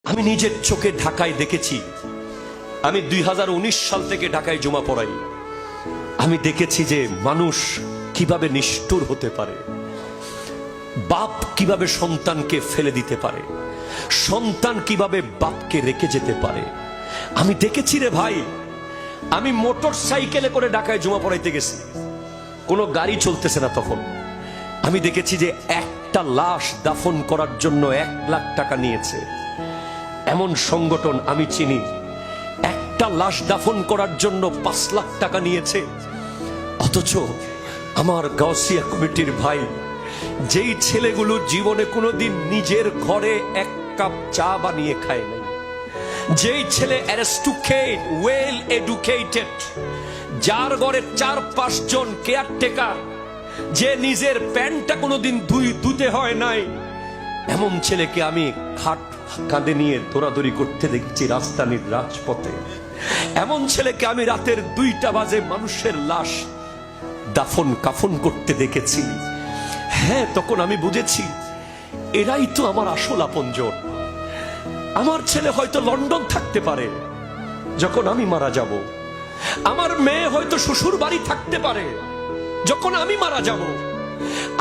আমি নিজের চোখে ঢাকায় দেখেছি। আমি 2019 সাল থেকে ঢাকায় জমা পড়াই। আমি দেখেছি যে মানুষ কিভাবে নিষ্ঠুর হতে পারে, বাপ কিভাবে সন্তানকে ফেলে দিতে পারে, সন্তান কিভাবে বাপকে রেখে যেতে পারে। আমি দেখেছি রে ভাই। আমি মোটর সাইকেলে করে ঢাকায় জমা পড়াইতে গেছি, কোনো গাড়ি চলতেছে না তখন। আমি দেখেছি যে একটা লাশ দাফন করার জন্য 1 লাখ টাকা নিয়েছে। এমন সংগঠন আমি চিনি, একটা লাশ দাফন করার জন্য 5 লাখ টাকা নিয়েছে। অথচ আমার গাউসিয়া কমিটির ভাই, যেই ছেলেগুলো জীবনে কোনোদিন নিজের ঘরে 1 কাপ চা বানিয়ে খায় নাই, যেই ছেলে অ্যারিস্টোক্রেট ওয়েল এডুকেটেড, যার ঘরে 4-5 জন কেয়ারটেকার, যে নিজের প্যান্টটা কোনোদিন ধুতে হয় নাই, এমন ছেলেকে আমি খাট কাঁধে নিয়ে দৌড়াদৌড়ি করতে দেখছি রাজধানীর রাজপথে। এমন ছেলেকে আমি রাতের 2টা বাজে মানুষের লাশ দাফন কাফন করতে দেখেছি। হ্যাঁ, তখন আমি বুঝেছি এরাই তো আমার আসল আপনজন। আমার ছেলে হয়তো লন্ডন থাকতে পারে যখন আমি মারা যাব, আমার মেয়ে হয়তো শ্বশুর বাড়ি থাকতে পারে যখন আমি মারা যাব।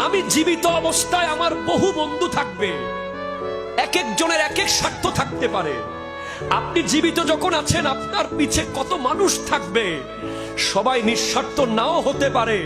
আমি জীবিত অবস্থায় আমার বহু বন্ধু থাকবে, এক একজনের এক এক স্বার্থ থাকতে পারে। আপনি জীবিত যখন আছেন, আপনার পিছে কত মানুষ থাকবে, সবাই নিঃস্বার্থ নাও হতে পারে।